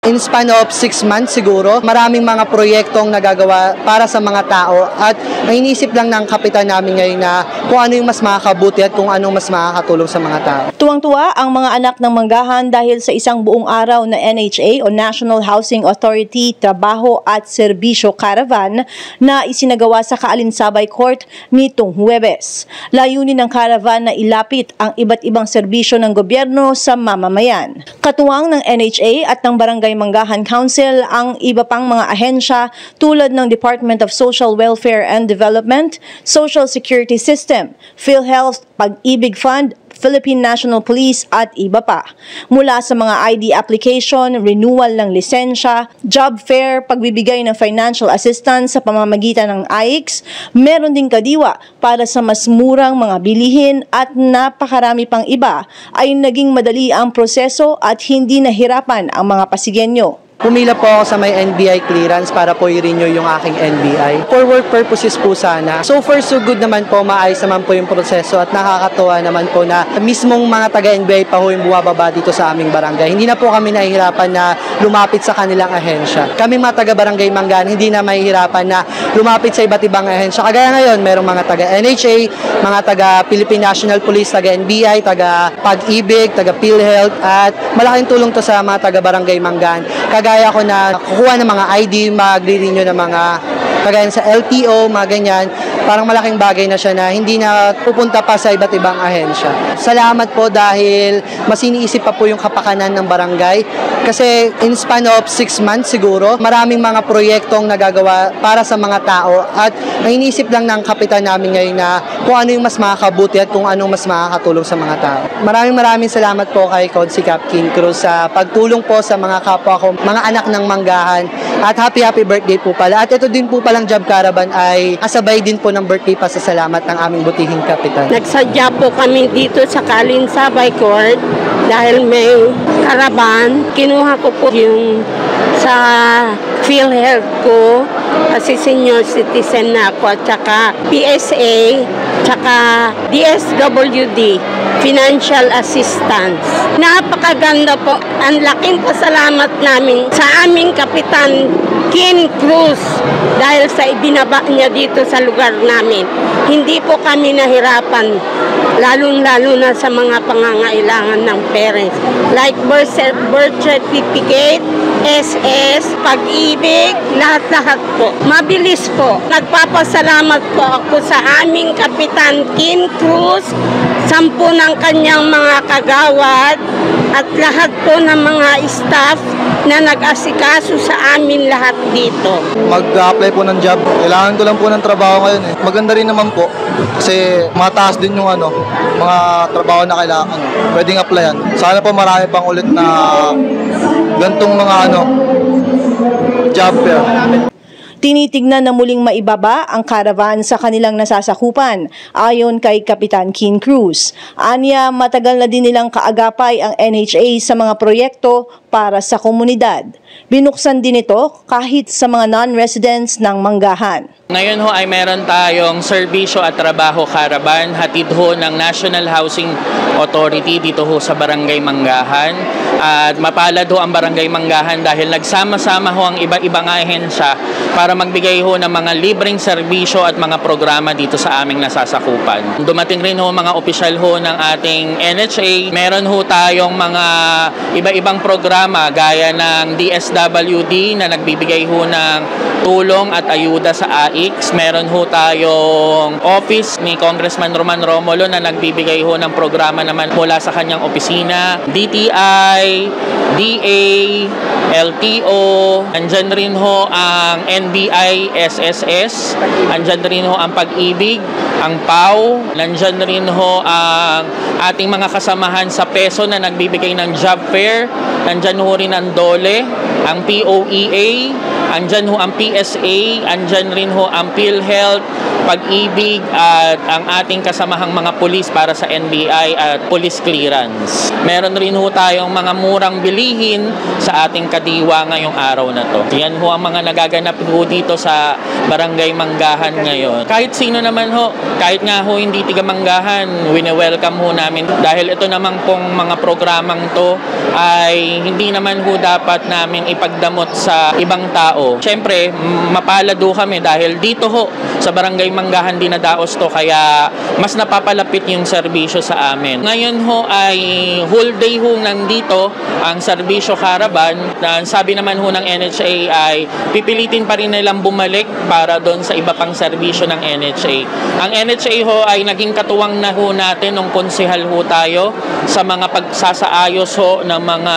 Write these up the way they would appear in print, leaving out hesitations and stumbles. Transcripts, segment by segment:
In span of 6 months siguro, maraming mga proyektong nagagawa para sa mga tao at ang inisip lang ng kapitan namin ngayon na kung ano yung mas makakabuti at kung anong mas makakatulong sa mga tao. Tuwang-tuwa ang mga anak ng manggahan dahil sa isang buong araw na NHA o National Housing Authority Trabaho at Serbisyo Caravan na isinagawa sa Kaalinsabay Court nitong Huwebes. Layunin ng caravan na ilapit ang iba't ibang serbisyo ng gobyerno sa mamamayan. Katuwang ng NHA at ng Barangay Manggahan Council ang iba pang mga ahensya tulad ng Department of Social Welfare and Development, Social Security System, PhilHealth, Pag-ibig Fund, Philippine National Police at iba pa. Mula sa mga ID application, renewal ng lisensya, job fair, pagbibigay ng financial assistance sa pamamagitan ng AIX, meron ding kadiwa para sa mas murang mga bilihin at napakarami pang iba ay naging madali ang proseso at hindi nahirapan ang mga Pasigueño. Pumila po ako sa may NBI clearance para po i-renew yung aking NBI. For work purposes po sana. So far so good naman po, maayos naman po yung proseso at nakakatuwa naman po na mismong mga taga-NBI pa ho yung bumababa dito sa aming barangay. Hindi na po kami nahihirapan na lumapit sa kanilang ahensya. Kami mga taga-barangay Manggahan, hindi na mahihirapan na lumapit sa iba't ibang ahensya. Kagaya ngayon, merong mga taga-NHA, mga taga-Philippine National Police, taga-NBI, taga-Pag-ibig, taga-PhilHealth at malaking tulong to sa mga taga-barangay Manggahan. Kagaya ko na kukuha ng mga ID, magre-renew ng mga kagaya sa LTO, mga ganyan, parang malaking bagay na siya na hindi na pupunta pa sa iba't ibang ahensya. Salamat po dahil mas iniisip pa po yung kapakanan ng barangay kasi in span of 6 months siguro, maraming mga proyektong nagagawa para sa mga tao at ang iniisip lang ng kapitan namin ngayon na kung ano yung mas makakabuti at kung anong mas makakatulong sa mga tao. Maraming salamat po kay Consi Cap King Cruz sa pagtulong po sa mga kapwa ko, mga anak ng Manggahan at happy birthday po pala. At ito din po palang Job Caravan ay kasabay din po ng birthday pasasalamat ng aming butihing kapitan. Nagsadya po kami dito sa Kaalinsabay Court dahil may caravan. Kinuha ko po yung sa PhilHealth ko kasi senior citizen na ako at saka PSA tsaka DSWD, Financial Assistance. Napakaganda po. Ang laking pasalamat namin sa aming Kapitan King Cruz dahil sa ibinaba niya dito sa lugar namin. Hindi po kami nahirapan, lalong-lalo na sa mga pangangailangan ng parents. Like birth certificate, SS, Pag-ibig, lahat-lahat po. Mabilis po. Nagpapasalamat po ako sa aming Kapitan King Cruz, 10 ng kanyang mga kagawad, at lahat po ng mga staff na nag-asikaso sa amin lahat dito. Mag-apply po ng job. Kailangan ko lang po ng trabaho ngayon. Maganda rin naman po kasi mataas din yung mga trabaho na kailangan pwedeng applyan. Sana po marami pang ulit na gantong mga job fair. Tinitignan na muling maibaba ang caravan sa kanilang nasasakupan, ayon kay Kapitan King Cruz. Anya, matagal na din nilang kaagapay ang NHA sa mga proyekto para sa komunidad. Binuksan din ito kahit sa mga non-residents ng Manggahan. Ngayon ho ay meron tayong serbisyo at trabaho caravan, hatid ho ng National Housing Authority dito ho sa Barangay Manggahan. At mapalad ho ang Barangay Manggahan dahil nagsama-sama ho ang iba-ibang ahensya para magbigay ho ng mga libreng serbisyo at mga programa dito sa aming nasasakupan. Dumating rin ho mga opisyal ho ng ating NHA. Meron ho tayong mga iba-ibang programa gaya ng DSWD na nagbibigay ho ng tulong at ayuda sa AIX. Meron ho tayong office ni Congressman Roman Romulo na nagbibigay ho ng programa naman mula sa kanyang opisina. DTI, DA, LTO, andyan rin ho ang NBI, SSS, andyan rin ho ang Pag-ibig, ang PAW, nandyan rin ho ang ating mga kasamahan sa peso na nagbibigay ng job fair, nandyan ho rin ang DOLE, ang POEA, andyan ho ang PSA, andyan rin ho ang PhilHealth, Pag-ibig at ang ating kasamahang mga pulis para sa NBI at police clearance. Meron rin ho tayong mga murang bilihin sa ating kadiwa ngayong araw na to. Yan ho ang mga nagaganap ho dito sa Barangay Manggahan ngayon. Kahit sino naman ho, kahit nga ho hindi tiga Manggahan, wini-welcome ho namin dahil ito naman pong mga programang to ay hindi naman ho dapat namin ipagdamot sa ibang tao. Siyempre, mapalad ho kami dahil dito ho sa Barangay Manggahan dinadaos to kaya mas napapalapit yung serbisyo sa amin. Ngayon ho ay whole day ho nandito ang serbisyo caravan na sabi naman ho ng NHA ay pipilitin pa rin nilang bumalik para doon sa iba pang serbisyo ng NHA. Ang NHA ho ay naging katuwang na ho natin nung konsehal ho tayo sa mga pagsasaayos ho ng mga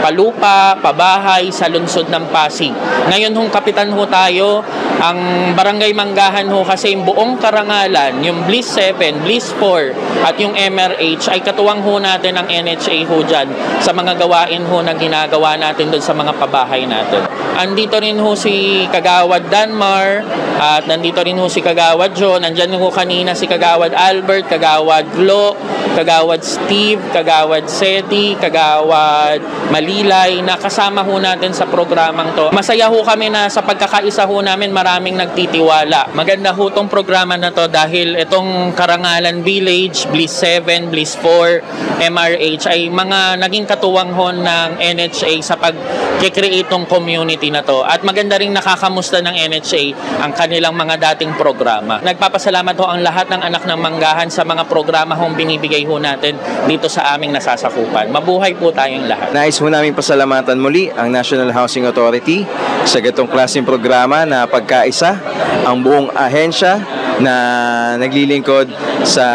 palupa, pabahay sa lungsod ng Pasig. Ngayon hong kapitan ho tayo, ang Barangay Manggahan ho kasi yung buong karangalan, yung Bliss 7, Bliss 4 at yung MRH ay katuwang ho natin ang NHA ho dyan sa mga gawain ho na ginagawa natin doon sa mga pabahay natin. Andito rin ho si Kagawad Danmar at nandito rin ho si Kagawad John. Nandyan ho kanina si Kagawad Albert, Kagawad Glo, Kagawad Steve, Kagawad Seti, Kagawad Malilay na kasama ho natin sa programang to. Masaya ho kami na sa pagkakaisa ho namin maraming nagtitiwala. Maganda ho tong programa na to dahil itong Karangalan Village, Bliss 7, Bliss 4, MRH ay mga naging katuwang ho ng NHA sa pag-create ng community na to. At maganda rin nakakamusta ng NHA ang kanilang mga dating programa. Nagpapasalamat ho ang lahat ng anak ng Manggahan sa mga programa hong binibigay ho natin dito sa aming nasasakupan. Mabuhay po tayong lahat. Nais ho namin pasalamatan muli ang National Housing Authority sa ganitong klaseng programa na pagkaisa ang buong ahensya na naglilingkod sa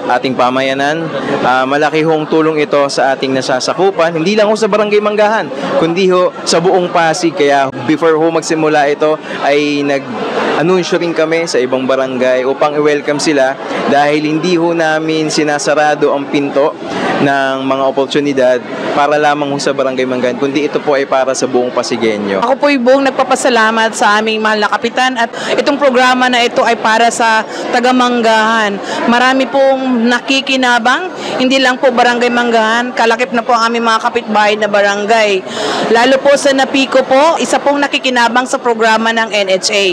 ating pamayanan. Malaki hong tulong ito sa ating nasasakupan, hindi lang ho sa Barangay Manggahan, kundi ho sa buong Pasig. Kaya before ho magsimula ito ay nag-anunsyo rin kami sa ibang barangay upang i-welcome sila dahil hindi ho namin sinasarado ang pinto ng mga oportunidad para lamang ho sa Barangay Manggahan, kundi ito po ay para sa buong Pasigueño. Ako po ay buong nagpapasalamat sa aming mahal na kapitan at itong programa na ito ay para sa taga-Manggahan. Marami pong nakikinabang, hindi lang po Barangay Manggahan, kalakip na po ang aming mga kapitbahay na barangay. Lalo po sa Napico po, isa pong nakikinabang sa programa ng NHA.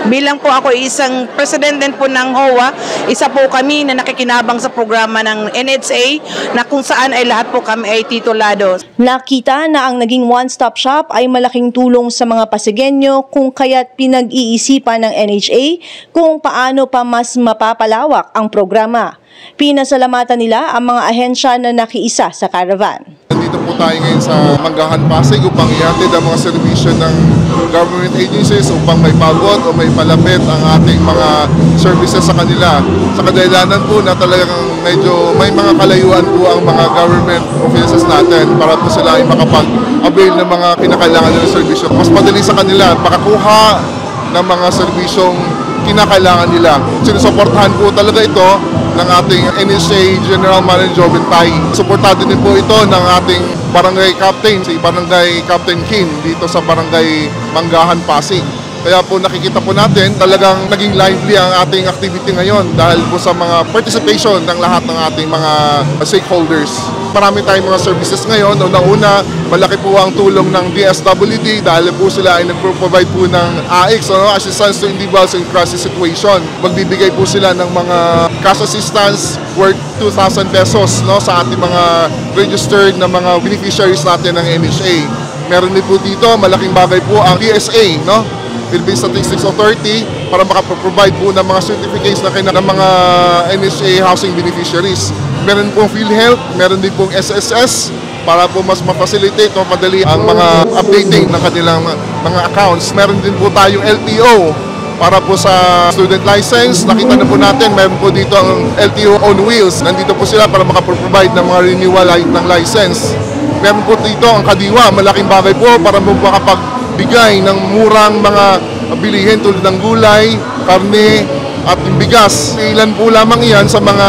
Bilang po ako isang president po ng HOA, isa po kami na nakikinabang sa programa ng NHA na kung saan ay lahat po kami ay titulado. Nakita na ang naging one-stop shop ay malaking tulong sa mga Pasigueño kung kaya't pinag-iisipan ng NHA kung paano pa mas mapapalawak ang programa. Pinasalamatan nila ang mga ahensya na nakiisa sa caravan. Nandito po tayo ngayon sa Manggahan, Pasig upang ihatid ang mga serbisyo ng government agencies upang may pabot o may palapit ang ating mga services sa kanila. Sa kadahilanan po na talagang medyo may mga kalayuan po ang mga government offices natin para po sila ay makapag-avail ng mga kinakailangan ng serbisyo. Mas madali sa kanila makakuha ng mga serbisyong kinakailangan nila. Sinusuportahan po talaga ito ng ating NHA General Manager Joventay. Suportado din po ito ng ating Barangay Captain, si Barangay Captain Kin dito sa Barangay Manggahan, Pasig. Kaya po nakikita po natin talagang naging lively ang ating activity ngayon dahil po sa mga participation ng lahat ng ating mga stakeholders. Marami tayong mga services ngayon. Unang-una, malaki po ang tulong ng DSWD dahil po sila ay nag-provide po ng AIX, Assistance to Individuals in Crisis Situation. Magbibigay po sila ng mga cash assistance worth 2,000 pesos sa ating mga registered na mga beneficiaries natin ng NHA. Meron din po dito, malaking bagay po ang PSA, Philippine Statistics Authority, para makaprovide po ng mga certificates ng mga NHA housing beneficiaries. Meron pong PhilHealth, meron din pong SSS para po mas ma-facilitate o madali ang mga updating ng kanilang mga accounts. Meron din po tayong LTO para po sa student license. Nakita na po natin, meron po dito ang LTO on wheels. Nandito po sila para makaprovide ng mga renewal ng license. Meron po dito ang Kadiwa, malaking bagay po para po makapagbigay ng murang mga bilihin tulad ng gulay, karne, at bigas. Ilan po lamang iyan sa mga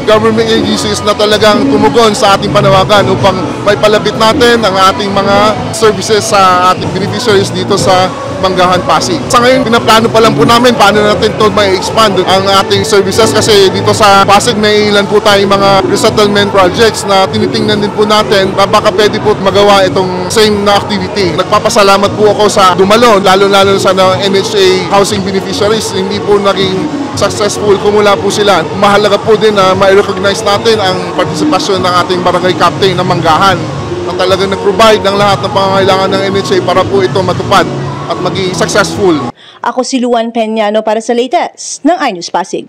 government agencies na talagang tumugon sa ating panawagan upang may palapit natin ang ating mga services sa ating beneficiaries dito sa Manggahan, Pasig. Sa ngayon, pinaplano pa lang po namin paano natin ito may expand ang ating services kasi dito sa Pasig may ilan po tayong mga resettlement projects na tinitingnan din po natin na baka pwede po magawa itong same na activity. Nagpapasalamat po ako sa dumalo, lalo-lalo sa NHA housing beneficiaries. Hindi po naging successful kumula po sila. Mahalaga po din na ma-recognize natin ang partisipasyon ng ating barangay captain ng Manggahan na talagang nag-provide ng lahat ng pangangailangan ng NHA para po ito matupad at maging successful. Ako si Luan Peñano para sa latest ng iNews Pasig.